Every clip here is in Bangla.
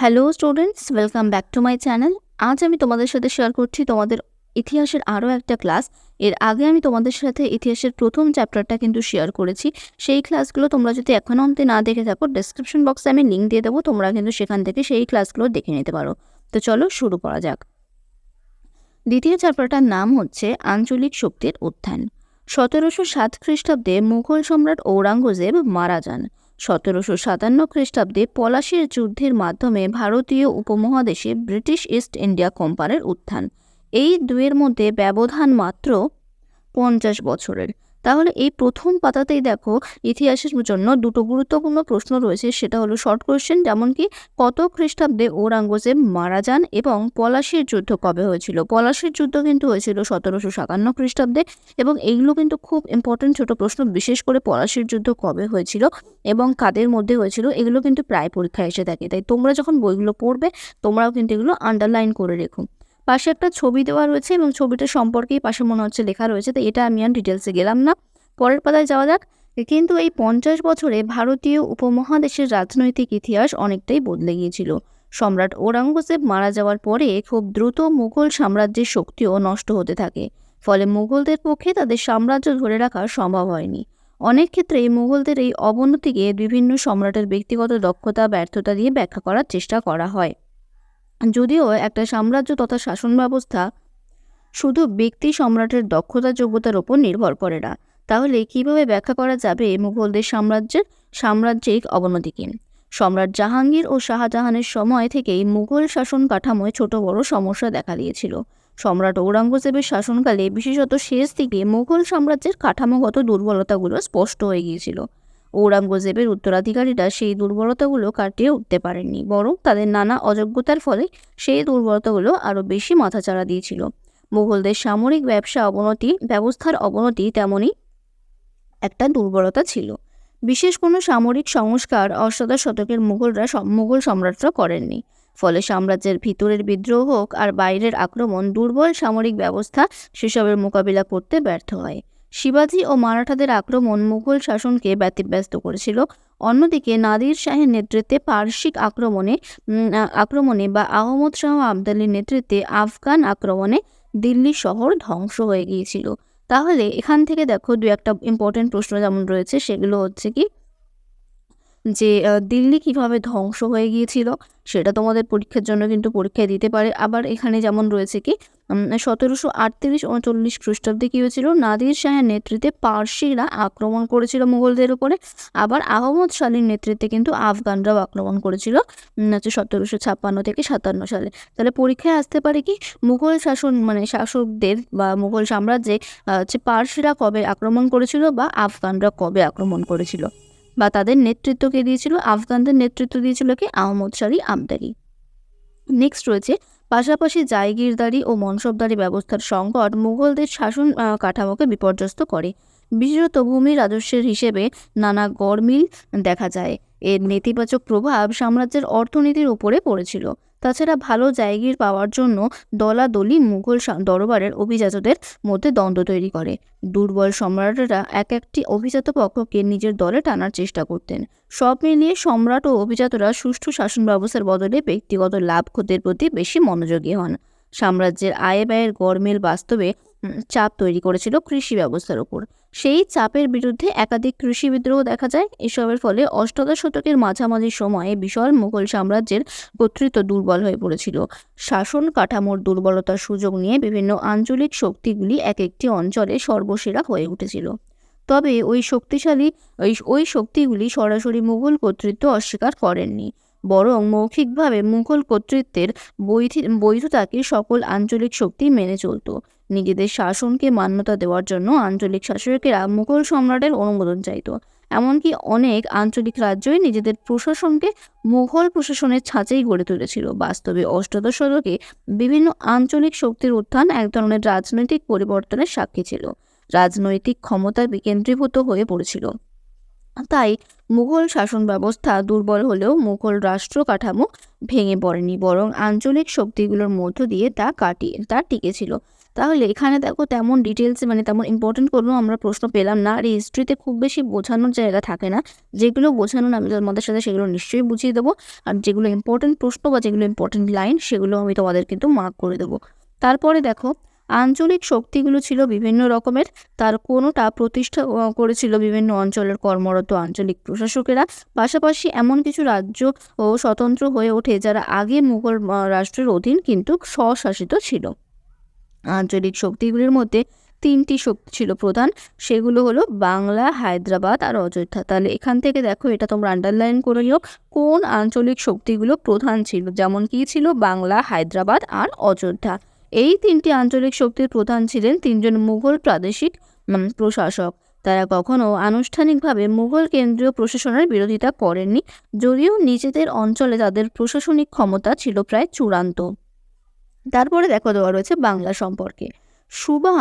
Hello students, welcome back to my channel. আজ আমি তোমাদের সাথে শেয়ার করছি তোমাদের ইতিহাসের আরও একটা ক্লাস। এর আগে আমি তোমাদের সাথে ইতিহাসের প্রথম চ্যাপ্টারটা কিন্তু শেয়ার করেছি। সেই ক্লাসগুলো তোমরা যদি এখনও অবধি না দেখে থাকো, ডেসক্রিপশন বক্সে আমি লিঙ্ক দিয়ে দেবো, তোমরা কিন্তু সেখান থেকে সেই ক্লাসগুলো দেখে নিতে পারো। তো চলো শুরু করা যাক। দ্বিতীয় চ্যাপ্টারটার নাম হচ্ছে আঞ্চলিক শক্তির উত্থান। 1707 খ্রিস্টাব্দে মুঘল সম্রাট ঔরঙ্গজেব মারা যান। 1757 খ্রিস্টাব্দে পলাশির যুদ্ধের মাধ্যমে ভারতীয় উপমহাদেশে ব্রিটিশ ইস্ট ইন্ডিয়া কোম্পানির উত্থান। এই দুয়ের মধ্যে ব্যবধান মাত্র 50 বছরের। তাহলে এই প্রথম পাতাতেই দেখো ইতিহাসের জন্য দুটো গুরুত্বপূর্ণ প্রশ্ন রয়েছে। সেটা হলো শর্ট কোয়েশ্চেন, যেমন কি কত খ্রিস্টাব্দে ঔরঙ্গজেব মারা যান এবং পলাশির যুদ্ধ কবে হয়েছিল। পলাশির যুদ্ধ কিন্তু হয়েছিল 1757 খ্রিস্টাব্দে এবং এইগুলো কিন্তু খুব ইম্পর্টেন্ট ছোট প্রশ্ন। বিশেষ করে পলাশির যুদ্ধ কবে হয়েছিল এবং কাদের মধ্যে হয়েছিল, এগুলো কিন্তু প্রায় পরীক্ষায় এসে থাকে। তাই তোমরা যখন বইগুলো পড়বে তোমরাও কিন্তু এগুলো আন্ডারলাইন করে রেখো। পাশে একটা ছবি দেওয়া রয়েছে এবং ছবিটা সম্পর্কেই পাশে মনে হচ্ছে লেখা রয়েছে, তো এটা আমি আর ডিটেলসে গেলাম না। পরের পাতায় যাওয়া যাক। কিন্তু এই 50 বছরে ভারতীয় উপমহাদেশের রাজনৈতিক ইতিহাস অনেকটাই বদলে গিয়েছিল। সম্রাট ঔরঙ্গজেব মারা যাওয়ার পরে খুব দ্রুত মুঘল সাম্রাজ্যের শক্তিও নষ্ট হতে থাকে। ফলে মুঘলদের পক্ষে তাদের সাম্রাজ্য ধরে রাখা সম্ভব হয়নি। অনেক ক্ষেত্রেই মুঘলদের এই অবনতিকে বিভিন্ন সম্রাটের ব্যক্তিগত দক্ষতা ব্যর্থতা দিয়ে ব্যাখ্যা করার চেষ্টা করা হয়। যদিও একটা সাম্রাজ্য তথা শাসন ব্যবস্থা শুধু ব্যক্তি সম্রাটের দক্ষতা যোগ্যতার ওপর নির্ভর করে না, তাহলে কিভাবে ব্যাখ্যা করা যাবে মুঘলদের সাম্রাজ্যিক অবনতিকে? সম্রাট জাহাঙ্গীর ও শাহজাহানের সময় থেকেই মুঘল শাসন কাঠামোয় ছোট বড় সমস্যা দেখা দিয়েছিল। সম্রাট ঔরঙ্গজেবের শাসনকালে বিশেষত শেষ দিকে মুঘল সাম্রাজ্যের কাঠামোগত দুর্বলতাগুলো স্পষ্ট হয়ে গিয়েছিল। ঔরঙ্গজেবের উত্তরাধিকারীরা সেই দুর্বলতাগুলো কাটিয়ে উঠতে পারেননি, বরং তাদের নানা অযোগ্যতার ফলে সেই দুর্বলতাগুলো আরও বেশি মাথাচাড়া দিয়েছিল। মুঘলদের সামরিক ব্যবস্থার অবনতি তেমনই একটা দুর্বলতা ছিল। বিশেষ কোনো সামরিক সংস্কার অষ্টাদশ শতকের মুঘল সম্রাটরা করেননি। ফলে সাম্রাজ্যের ভিতরের বিদ্রোহ হোক আর বাইরের আক্রমণ, দুর্বল সামরিক ব্যবস্থা সেসবের মোকাবিলা করতে ব্যর্থ হয়। শিবাজি ও মারাঠাদের আক্রমণ মুঘল শাসনকে ব্যতিব্যস্ত করেছিল। অন্যদিকে নাদির শাহের নেতৃত্বে পারসিক আক্রমণে বা আহমদ শাহ আবদালির নেতৃত্বে আফগান আক্রমণে দিল্লি শহর ধ্বংস হয়ে গিয়েছিল। তাহলে এখান থেকে দেখো দু একটা ইম্পর্টেন্ট প্রশ্ন যেমন রয়েছে, সেগুলো হচ্ছে কি যে দিল্লি কিভাবে ধ্বংস হয়ে গিয়েছিল, সেটা তোমাদের পরীক্ষার জন্য কিন্তু পরীক্ষায় দিতে পারে। আবার এখানে যেমন রয়েছে কি 1738-39 খ্রিস্টাব্দে কী হয়েছিল, নাদির শাহের নেতৃত্বে পারসিরা আক্রমণ করেছিল মুঘলদের উপরে। আবার আহমদ শাহের নেতৃত্বে কিন্তু আফগানরাও আক্রমণ করেছিল হচ্ছে 1756 থেকে 57 সালে। তাহলে পরীক্ষায় আসতে পারে কি মুঘল শাসকদের বা মুঘল সাম্রাজ্যে হচ্ছে পারসিরা কবে আক্রমণ করেছিল বা আফগানরা কবে আক্রমণ করেছিল, বা তাদের নেতৃত্ব কে দিয়েছিল, আফগানদের নেতৃত্ব দিয়েছিল কি আহমদ শাহ আবদালি। নেক্সট রয়েছে পাশাপাশি জায়গিরদারি ও মনসবদারি ব্যবস্থার সংকট মুঘলদের শাসন কাঠামোকে বিপর্যস্ত করে। বিশেষত ভূমি রাজস্বের হিসেবে নানা গড়মিল দেখা যায়। এর নেতিবাচক প্রভাব সাম্রাজ্যের অর্থনীতির উপরে পড়েছিল। তাছাড়া ভালো জায়গির পাওয়ার জন্য দলাদলি মুঘল দরবারের অভিজাতদের মধ্যে দ্বন্দ্ব তৈরি করে। দুর্বল সম্রাটেরা একটি অভিজাত পক্ষকে নিজের দলে টানার চেষ্টা করতেন। সব মিলিয়ে সম্রাট ও অভিজাতরা সুষ্ঠু শাসন ব্যবস্থার বদলে ব্যক্তিগত লাভ ক্ষতির প্রতি বেশি মনোযোগী হন। সাম্রাজ্যের আয় ব্যয়ের গড়মিল বাস্তবে চাপ তৈরি করেছিল কৃষি ব্যবস্থার উপর। সেই চাপের বিরুদ্ধে একাধিক কৃষি বিদ্রোহ দেখা যায়। এসবের ফলে অষ্টাদশ শতকের মাঝামাঝি সময়ে বিশাল মুঘল সাম্রাজ্যের কর্তৃত্ব দুর্বল হয়ে পড়েছিল। শাসন কাঠামোর দুর্বলতার সুযোগ নিয়ে বিভিন্ন আঞ্চলিক শক্তিগুলি এক একটি অঞ্চলে সর্বসেরা হয়ে উঠেছিল। তবে ওই শক্তিগুলি সরাসরি মুঘল কর্তৃত্ব অস্বীকার করেননি, বরং মৌখিকভাবে মুঘল কর্তৃত্বের বৈধতাকে সকল আঞ্চলিক শক্তি মেনে চলত। নিজেদের শাসনকে মান্যতা দেওয়ার জন্য আঞ্চলিক শাসকেরা মুঘল সম্রাটের অনুমোদন চাইত। এমনকি অনেক আঞ্চলিক রাজ্যই নিজেদের প্রশাসনকে মুঘল প্রশাসনের ছাঁচেই গড়ে তুলেছিল। বাস্তবে অষ্টাদশ শতকে বিভিন্ন আঞ্চলিক শক্তির উত্থান এক ধরনের রাজনৈতিক পরিবর্তনের সাক্ষী ছিল। রাজনৈতিক ক্ষমতা বিকেন্দ্রীভূত হয়ে পড়েছিল। তাই মুঘল শাসন ব্যবস্থা দুর্বল হলেও মুঘল রাষ্ট্র কাঠামো ভেঙে পড়েনি, বরং আঞ্চলিক শক্তিগুলোর মধ্য দিয়ে তা টিকেছিল। তাহলে এখানে দেখো তেমন ডিটেলসে মানে তেমন ইম্পর্টেন্ট কোনো আমরা প্রশ্ন পেলাম না। আর হিস্ট্রিতে খুব বেশি বোঝানোর জায়গা থাকে না। যেগুলো বোঝানোর আমি তোমাদের সাথে সেগুলো নিশ্চয়ই বুঝিয়ে দেবো। আর যেগুলো ইম্পর্টেন্ট প্রশ্ন বা যেগুলো ইম্পর্টেন্ট লাইন সেগুলো আমি তোমাদের কিন্তু মার্ক করে দেবো। তারপরে দেখো আঞ্চলিক শক্তিগুলো ছিল বিভিন্ন রকমের। তার কোনোটা প্রতিষ্ঠা করেছিল বিভিন্ন অঞ্চলের কর্মরত আঞ্চলিক প্রশাসকেরা। পাশাপাশি এমন কিছু রাজ্য ও স্বতন্ত্র হয়ে ওঠে যারা আগে মুঘল রাষ্ট্রের অধীন কিন্তু স্বশাসিত ছিল। আঞ্চলিক শক্তিগুলির মধ্যে 3টি শক্তি ছিল প্রধান, সেগুলো হলো বাংলা, হায়দ্রাবাদ আর অযোধ্যা। তাহলে এখান থেকে দেখো এটা তোমরা আন্ডারলাইন করে নিও কোন আঞ্চলিক শক্তিগুলো প্রধান ছিল, যেমন কি ছিল বাংলা, হায়দ্রাবাদ আর অযোধ্যা। এই 3টি আঞ্চলিক শক্তির প্রধান ছিলেন 3জন মুঘল প্রাদেশিক প্রশাসক। তারা কখনো আনুষ্ঠানিকভাবে মুঘল কেন্দ্রীয় প্রশাসনের বিরোধিতা করেননি, যদিও নিজেদের অঞ্চলে তাদের প্রশাসনিক ক্ষমতা ছিল প্রায় চূড়ান্ত। তারপরে দেখো দেওয়া রয়েছে বাংলা সম্পর্কে। সুবা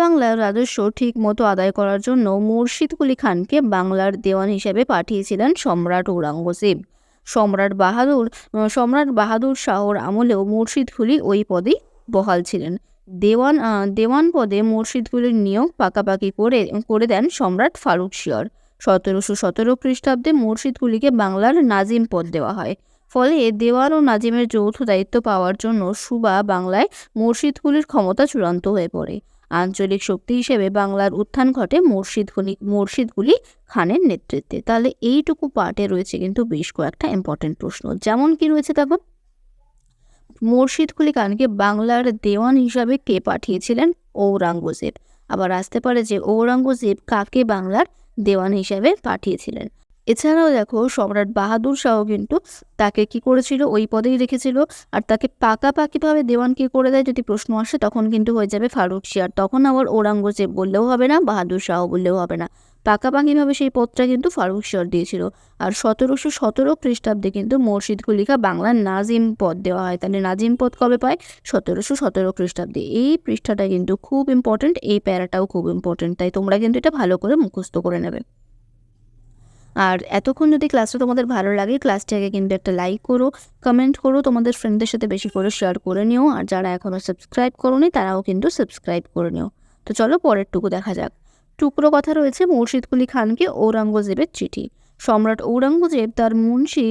বাংলার রাজস্ব ঠিক মতো আদায় করার জন্য মুর্শিদ কুলি খানকে বাংলার দেওয়ান হিসেবে পাঠিয়েছিলেন সম্রাট ঔরঙ্গজেব। সম্রাট বাহাদুর শাহর আমলেও মুর্শিদ কুলি ওই পদেই বহাল ছিলেন। দেওয়ান পদে মুর্শিদ কুলির নিয়োগ পাকাপাকি করে দেন সম্রাট ফারুক শিয়র। 1717 খ্রিস্টাব্দে মুর্শিদ কুলিকে বাংলার নাজিম পদ দেওয়া হয়। ফলে দেওয়ান ও নাজিমের যৌথ দায়িত্ব পাওয়ার জন্য সুবা বাংলায় মুর্শিদ কুলির ক্ষমতা চূড়ান্ত হয়ে পড়ে। আঞ্চলিক শক্তি হিসেবে বাংলার উত্থান ঘটে মুর্শিদ কুলি খানের নেতৃত্বে। তাহলে এইটুকু পার্টে রয়েছে কিন্তু বেশ কয়েকটা ইম্পর্টেন্ট প্রশ্ন, যেমন কি রয়েছে দেখো মুর্শিদ কুলি খানকে বাংলার দেওয়ান হিসাবে কে পাঠিয়েছিলেন? ঔরঙ্গজেব। আবার আসতে পারে যে ঔরঙ্গজেব কাকে বাংলার দেওয়ান হিসাবে পাঠিয়েছিলেন। এছাড়াও দেখো সম্রাট বাহাদুর শাহ কিন্তু তাকে কি করেছিল, ওই পদেই রেখেছিল। আর তাকে পাকাপাকিভাবে দেওয়ান কি করে দেয় যদি প্রশ্ন আসে, তখন কিন্তু হয়ে যাবে ফারুক শিয়ার। তখন আবার ঔরঙ্গজেব বললেও হবে না, বাহাদুর শাহ বললেও হবে না, পাকাপাকিভাবে সেই পদটা কিন্তু ফারুক শিয়ার দিয়েছিল। আর 1717 খ্রিস্টাব্দে কিন্তু মুর্শিদ কুলিকে বাংলার নাজিম পদ দেওয়া হয়। তাহলে নাজিম পদ কবে পায়? 1717 খ্রিস্টাব্দে। এই পৃষ্ঠাটা কিন্তু খুব ইম্পর্টেন্ট, এই প্যারাটাও খুব ইম্পর্টেন্ট, তাই তোমরা কিন্তু এটা ভালো করে মুখস্থ করে নেবে। আর এতক্ষণ যদি ক্লাসটা তোমাদের ভালো লাগে, ক্লাসটাকে কিন্তু একটা লাইক করো, কমেন্ট করো, তোমাদের ফ্রেন্ডদের সাথে বেশি করে শেয়ার করে নিও। আর যারা এখনও সাবস্ক্রাইব করোনি তারাও কিন্তু সাবস্ক্রাইব করে নিও। তো চলো পরেরটুকু দেখা যাক। টুকরো কথা রয়েছে মুর্শিদ কুলি খানকে ঔরঙ্গজেবের চিঠি। সম্রাট ঔরঙ্গজেব তার মুন্সি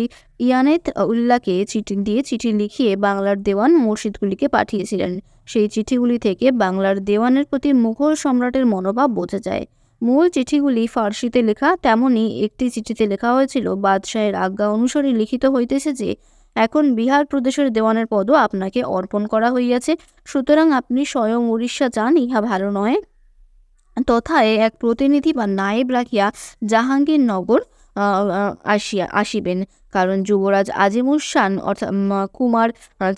ইয়ানেত উল্লাহকে চিঠি লিখিয়ে বাংলার দেওয়ান মুর্শিদ কুলিকে পাঠিয়েছিলেন। সেই চিঠিগুলি থেকে বাংলার দেওয়ানের প্রতি মুঘল সম্রাটের মনোভাব বোঝা যায়। মূল চিঠিগুলি ফার্সিতে লেখা, তেমনি একটি চিঠিতে লেখা হয়েছিল বাদশাহের আজ্ঞা অনুসারে লিখিত হইতেছে যে এখন বিহার প্রদেশের দেওয়ানের পদও আপনাকে অর্পণ করা হইয়াছে, সুতরাং আপনি স্বয়ং উড়িষ্যা যান, ইহা ভালো নয়। তথায় এক প্রতিনিধি বা নায়েব রাখিয়া জাহাঙ্গীরনগর আসিবেন, কারণ যুবরাজ আজিমুস শান অর্থাৎ কুমার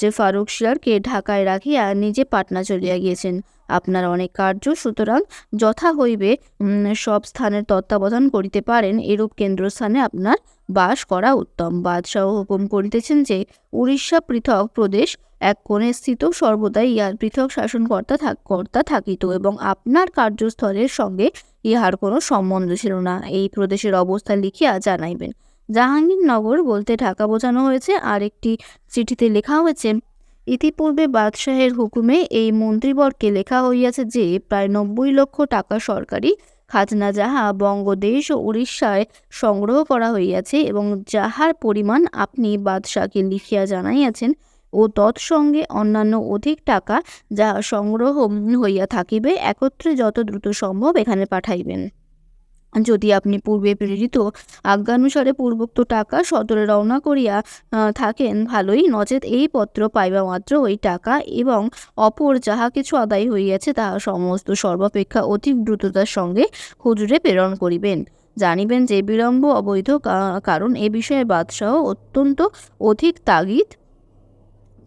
যে ফারুক শিয়ারকে ঢাকায় রাখিয়া নিজে পাটনা চলিয়া গিয়েছেন। আপনার অনেক কার্য, সুতরাং যথা হইবে সব স্থানের তত্ত্বাবধান করিতে পারেন, এরূপ কেন্দ্রস্থানে আপনার বাস করা উত্তম। বাদশাহ হুকুম করিতেছেন যে উড়িষ্যা পৃথক প্রদেশ এক কোণে স্থিত, সর্বদাই ইহার পৃথক শাসনকর্তা থাকিত এবং আপনার কার্যস্থলের সঙ্গে ইহার কোনো সম্বন্ধ ছিল না। এই প্রদেশের অবস্থা লিখিয়া জানাইবেন। জাহাঙ্গীরনগর বলতে ঢাকা বোঝানো হয়েছে। আর একটি চিঠিতে লেখা হয়েছে, ইতিপূর্বে বাদশাহের হুকুমে এই মন্ত্রীবরকে লেখা হইয়াছে যে প্রায় 90 লক্ষ টাকা সরকারি খাজনা যাহা বঙ্গদেশ ও উড়িষ্যায় সংগ্রহ করা হইয়াছে এবং যাহার পরিমাণ আপনি বাদশাহকে লিখিয়া জানাইয়াছেন ও তৎসঙ্গে অন্যান্য অধিক টাকা যা সংগ্রহ হইয়া থাকিবে, একত্রে যত দ্রুত সম্ভব এখানে পাঠাইবেন। যদি আপনি পূর্বে প্রেরিত আজ্ঞানুসারে পূর্বোক্ত টাকা সদরে রওনা করিয়া থাকেন ভালোই, নচেত এই পত্র পাইবা মাত্র ওই টাকা এবং অপর যাহা কিছু আদায় হইয়াছে তাহা সমস্ত সর্বাপেক্ষা অধিক দ্রুততার সঙ্গে হুজুরে প্রেরণ করিবেন। জানিবেন যে বিলম্ব অবৈধ, কারণ এ বিষয়ে বাদশাহ অত্যন্ত অধিক তাগিদ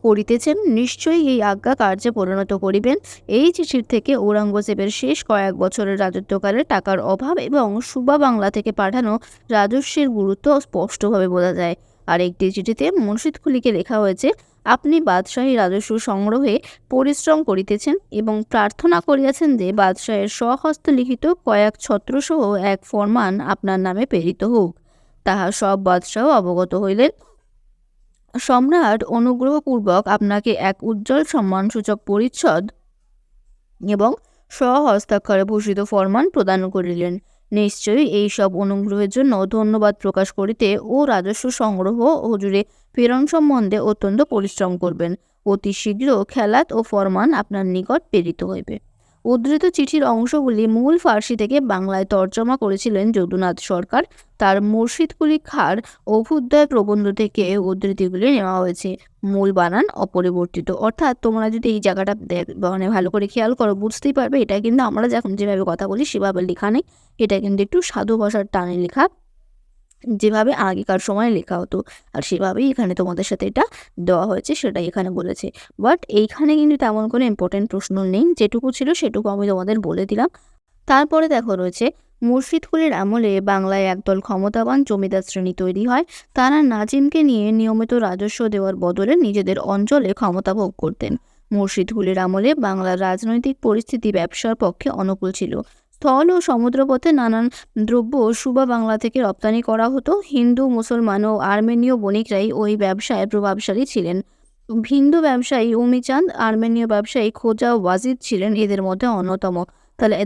করিতেছেন। নিশ্চয়ই এই আজ্ঞা কার্যে পরিণত করিবেন। এই চিঠির থেকে ঔরঙ্গজেবের শেষ কয়েক বছরের রাজত্বকালে টাকার অভাব এবং সুবা বাংলা থেকে পাঠানো রাজস্বের গুরুত্ব স্পষ্টভাবে বোঝা যায়। আর একটি চিঠিতে মুর্শিদ কুলিকে লেখা হয়েছে, আপনি বাদশাহী রাজস্ব সংগ্রহে পরিশ্রম করিতেছেন এবং প্রার্থনা করিয়াছেন যে বাদশাহের স্বহস্ত লিখিত কয়েক ছত্রসহ এক ফরমান আপনার নামে প্রেরিত হোক। তাহা সব বাদশাহ অবগত হইলেন। সম্রাট অনুগ্রহপূর্বক আপনাকে এক উজ্জ্বল সম্মানসূচক পরিচ্ছদ এবং স্বহস্তাক্ষরে ভূষিত ফরমান প্রদান করিলেন। নিশ্চয়ই এই সব অনুগ্রহের জন্য ধন্যবাদ প্রকাশ করিতে ও রাজস্ব সংগ্রহ হুজুরে প্রেরণ সম্বন্ধে অত্যন্ত পরিশ্রম করবেন। অতি শীঘ্র খেলাত ও ফরমান আপনার নিকট প্রেরিত হইবে। উদ্ধৃত চিঠির অংশগুলি মূল ফার্সি থেকে বাংলায় তর্জমা করেছিলেন যদুনাথ সরকার। তার মুর্শিদকুলি খাঁর অভ্যুদয় প্রবন্ধ থেকে উদ্ধৃতিগুলি নেওয়া হয়েছে। মূল বানান অপরিবর্তিত। অর্থাৎ তোমরা যদি এই জায়গাটা মানে ভালো করে খেয়াল করো, বুঝতেই পারবে এটা কিন্তু আমরা যখন যেভাবে কথা বলি সেভাবে লেখা নেই। এটা কিন্তু একটু সাধু ভাষার টানে লেখা, যেভাবে আগেকার সময়ে লেখা হতো, আর সেভাবেই এখানে তোমাদের সাথে এটা দেওয়া হয়েছে, সেটাই এখানে বলেছে। বাট এইখানে কিন্তু তেমন কোনো ইম্পর্টেন্ট প্রশ্ন নেই, যেটুকু ছিল সেটুকু আমি তোমাদের বলে দিলাম। তারপরে দেখো রয়েছে, মুর্শিদকুলির আমলে বাংলায় একদল ক্ষমতাবান জমিদার শ্রেণী তৈরি হয়। তারা নাজিমকে নিয়ে নিয়মিত রাজস্ব দেওয়ার বদলে নিজেদের অঞ্চলে ক্ষমতা ভোগ করতেন। মুর্শিদকুলির আমলে বাংলার রাজনৈতিক পরিস্থিতি ব্যবসার পক্ষে অনুকূল ছিল। স্থল ও সমুদ্রপথে নানান দ্রব্য সুবা বাংলা থেকে রপ্তানি করা হতো। হিন্দু, মুসলমান ও আর্মেনীয় বণিকরাই ওই ব্যবসায় প্রভাবশালী ছিলেন। হিন্দু ব্যবসায়ী উমিচাঁদ, আর্মেনীয় ব্যবসায়ী খোজা ওয়াজিদ ছিলেন এদের মধ্যে অন্যতম। তাহলে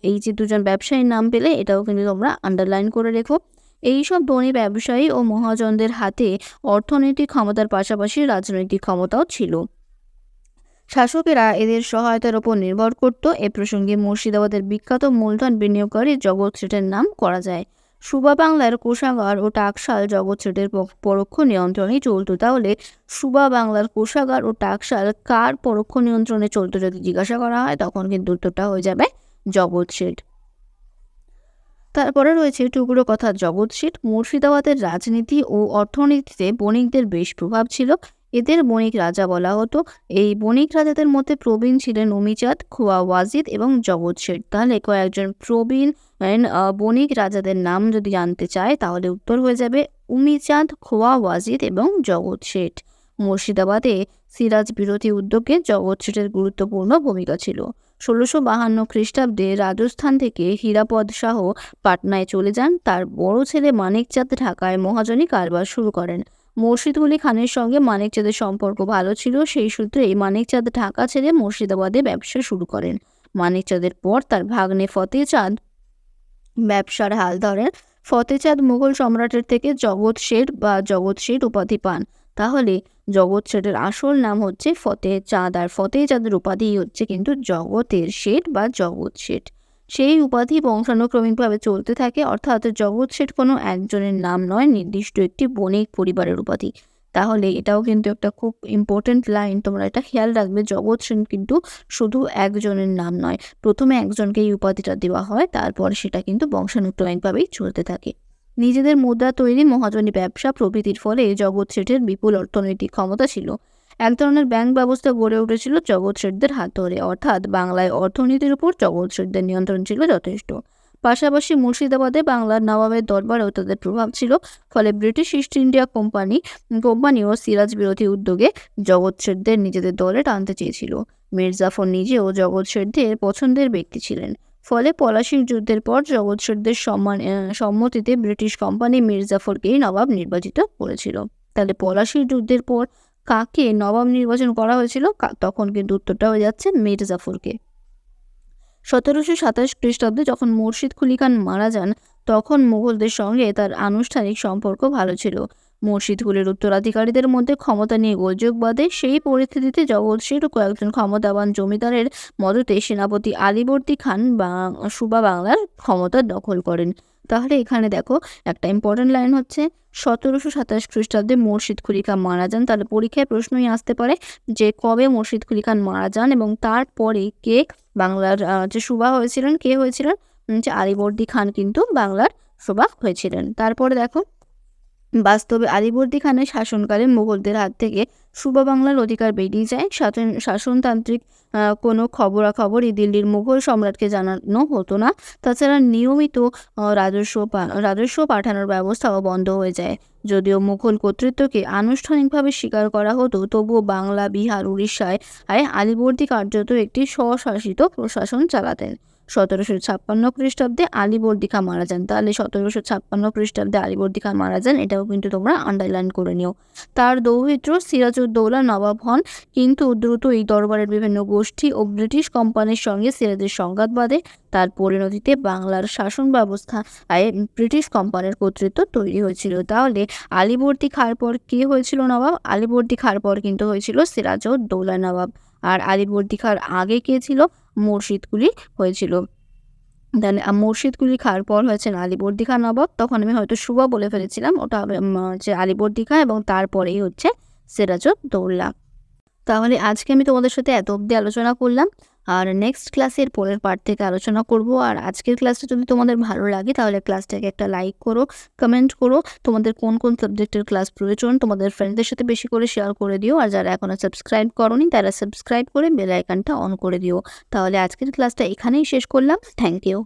এই যে দুজন ব্যবসায়ীর নাম পেলে এটাও কিন্তু তোমরা আন্ডারলাইন করে রেখো। এইসব ধনী ব্যবসায়ী ও মহাজনদের হাতে অর্থনৈতিক ক্ষমতার পাশাপাশি রাজনৈতিক ক্ষমতাও ছিল। শাসকেরা এদের সহায়তার উপর নির্ভর করত। এ প্রসঙ্গে মুর্শিদাবাদের বিখ্যাত মূলধন বিনিয়োগকারী জগৎ শেঠের নাম করা যায়। সুবা বাংলার কোষাগার ও টাকশাল জগৎ শেঠের পরোক্ষ নিয়ন্ত্রণেই চলত। তাহলে সুবা বাংলার কোষাগার ও টাকশাল কার পরোক্ষ নিয়ন্ত্রণে চলতো যদি জিজ্ঞাসা করা হয়, তখন কিন্তু উত্তরটা হয়ে যাবে জগৎ শেঠ। তারপরে রয়েছে টুকরো কথা জগৎ শেঠ। মুর্শিদাবাদের রাজনীতি ও অর্থনীতিতে বণিকদের বেশ প্রভাব ছিল। এদের বণিক রাজা বলা হতো। এই বণিক রাজাদের মধ্যে প্রবীণ ছিলেন উমিচাঁদ, খোয়া ওয়াজিদ এবং জগৎ শেঠ। তাহলে কয়েকজন প্রবীণ বণিক রাজাদের নাম যদি জানতে চায় তাহলে উত্তর হয়ে যাবে উমিচাঁদ, খোয়া ওয়াজিদ এবং জগৎ শেঠ। মুর্শিদাবাদে সিরাজ বিরোধী উদ্যোগে জগৎ শেঠের গুরুত্বপূর্ণ ভূমিকা ছিল। ১৬৫২ খ্রিস্টাব্দে রাজস্থান থেকে হীরাপদ শাহ পাটনায় চলে যান। তার বড় ছেলে মানিকচাঁদ ঢাকায় মহাজনী কারবার শুরু করেন। মুর্শিদকুলি খানের সঙ্গে মানিকচাঁদের সম্পর্ক ভালো ছিল। সেই সূত্রেই মানিকচাঁদ ঢাকা ছেড়ে মুর্শিদাবাদে ব্যবসা শুরু করেন। মানিকচাঁদের পর তার ভাগ্নে ফতেচাঁদ ব্যবসার হাল ধরেন। ফতেচাঁদ মুঘল সম্রাটের থেকে জগৎ শেঠ বা জগৎ শেঠ উপাধি পান। তাহলে জগৎ শেঠের আসল নাম হচ্ছে ফতেচাঁদ, আর ফতেচাঁদের উপাধি হচ্ছে কিন্তু জগতের শেঠ বা জগৎ শেঠ। সেই উপাধি বংশানুক্রমিকভাবে চলতে থাকে, অর্থাৎ জগৎ শেঠ কোনো একজনের নাম নয়, নির্দিষ্ট একটি বণিক পরিবারের উপাধি। তাহলে এটাও কিন্তু একটা খুব ইম্পর্টেন্ট লাইন, তোমরা এটা খেয়াল রাখবে। জগৎ সেন কিন্তু শুধু একজনের নাম নয়, প্রথমে একজনকে এই উপাধিটা দেওয়া হয়, তারপর সেটা কিন্তু বংশানুক্রমিকভাবেই চলতে থাকে। নিজেদের মুদ্রা তৈরি, মহাজনী ব্যবসা প্রভৃতির ফলে জগৎ শেঠের বিপুল অর্থনৈতিক ক্ষমতা ছিল। এক ধরনের ব্যাংক ব্যবস্থা গড়ে উঠেছিল জগৎ শেঠদের হাত ধরে, অর্থাৎ বাংলায় অর্থনীতির উপর জগৎ শেঠদের নিয়ন্ত্রণ ছিল যথেষ্ট। পাশাপাশি মুর্শিদাবাদে বাংলার নবাবের দরবারেও তাদের প্রভাব ছিল। ফলে ব্রিটিশ ইস্ট ইন্ডিয়া কোম্পানিও সিরাজ বিরোধী উদ্যোগে জগৎ শেঠদের নিজেদের দলে টানতে চেয়েছিল। মীর জাফর নিজেও জগৎ শেঠদের পছন্দের ব্যক্তি ছিলেন। ফলে পলাশীর যুদ্ধের পর জগৎ শেঠদের সম্মতিতে ব্রিটিশ কোম্পানি মীর জাফরকেই নবাব নির্বাচিত করেছিল। তাহলে পলাশীর যুদ্ধের পর কাকে নবাব নির্বাচন করা হয়েছিল? তখন কিন্তু উত্তরটা হয়ে যাচ্ছে মীর জাফরকে। ১৭২৭ খ্রিস্টাব্দে যখন মুর্শিদ কুলি খান মারা যান, তখন মুঘলদের সঙ্গে তার আনুষ্ঠানিক সম্পর্ক ভালো ছিল। মুর্শিদ কুলির উত্তরাধিকারীদের মধ্যে ক্ষমতা নিয়ে গোলযোগ বাধে। সেই পরিস্থিতিতে জগৎ শেঠ ও কয়েকজন ক্ষমতাবান জমিদারের মদতে সেনাপতি আলীবর্দী খান সুবা বাংলার ক্ষমতা দখল করেন। তাহলে এখানে দেখো একটা ইম্পর্টেন্ট লাইন হচ্ছে ১৭২৭ খ্রিস্টাব্দে মুর্শিদ কুলি খান মারা যান। তাহলে পরীক্ষায় প্রশ্নই আসতে পারে যে কবে মুর্শিদ কুলি খান মারা যান এবং তারপরে কে বাংলার যে সুবা হয়েছিলেন, কে হয়েছিলেন? যে আলীবর্দী খান কিন্তু বাংলার সুবা হয়েছিলেন। তারপরে দেখো, বাস্তবে আলীবর্দী খানের শাসনকালে মুঘলদের হাত থেকে সুবা বাংলার অধিকার বেরিয়ে যায়। শাসনতান্ত্রিক কোনো খবরাখবরই দিল্লির মুঘল সম্রাটকে জানানো হতো না। তাছাড়া নিয়মিত রাজস্ব পাঠানোর ব্যবস্থাও বন্ধ হয়ে যায়। যদিও মুঘল কর্তৃত্বকে আনুষ্ঠানিকভাবে স্বীকার করা হতো, তবুও বাংলা, বিহার, উড়িষ্যায় আলীবর্দী কার্যত একটি স্বশাসিত প্রশাসন চালাতেন। 1756 খ্রিস্টাব্দে আলীবর্দী খাঁ মারা যান। তাহলে 1756 খ্রিস্টাব্দে আলীবর্দী খাঁ মারা যান, এটাও কিন্তু তোমরা আন্ডারলাইন করে নিও। তার দৌহিত্র সিরাজউদ্দৌলা নবাব হন, কিন্তু দ্রুতই দরবারের বিভিন্ন গোষ্ঠী ও ব্রিটিশ কোম্পানির সঙ্গে সিরাজের সংঘাত বাধে। তার পরিণতিতে বাংলার শাসন ব্যবস্থায় ব্রিটিশ কোম্পানির কর্তৃত্ব তৈরি হয়েছিল। তাহলে আলীবর্দী খাঁর পর কে হয়েছিল নবাব? আলীবর্দী খাঁর পর কিন্তু হয়েছিল সিরাজউদ্দৌলা নবাব। আর আলীবর্দী খাঁর আগে কে ছিল? মুর্শিদ কুলি হয়েছিল। দেন মুর্শিদ কুলি খাঁর পর হয়েছেন আলীবর্দী খাঁ নবাব। তখন আমি হয়তো সুবা বলে ফেলেছিলাম, ওটা হবে হচ্ছে আলীবর্দী খাঁ, এবং তারপরেই হচ্ছে সিরাজউদ্দৌলা। তাহলে আজকে আমি তোমাদের সাথে এত অবধি আলোচনা করলাম, আর নেক্সট ক্লাসের পরের পার্ট থেকে আলোচনা করব। আর আজকের ক্লাসটা যদি তোমাদের ভালো লাগে তাহলে ক্লাসটাকে একটা লাইক করো, কমেন্ট করো তোমাদের কোন কোন সাবজেক্টের ক্লাস প্রয়োজন, তোমাদের ফ্রেন্ডদের সাথে বেশি করে শেয়ার করে দিও। আর যারা এখনও সাবস্ক্রাইব করোনি তারা সাবস্ক্রাইব করে বেল আইকনটা অন করে দিও। তাহলে আজকের ক্লাসটা এখানেই শেষ করলাম। Thank you.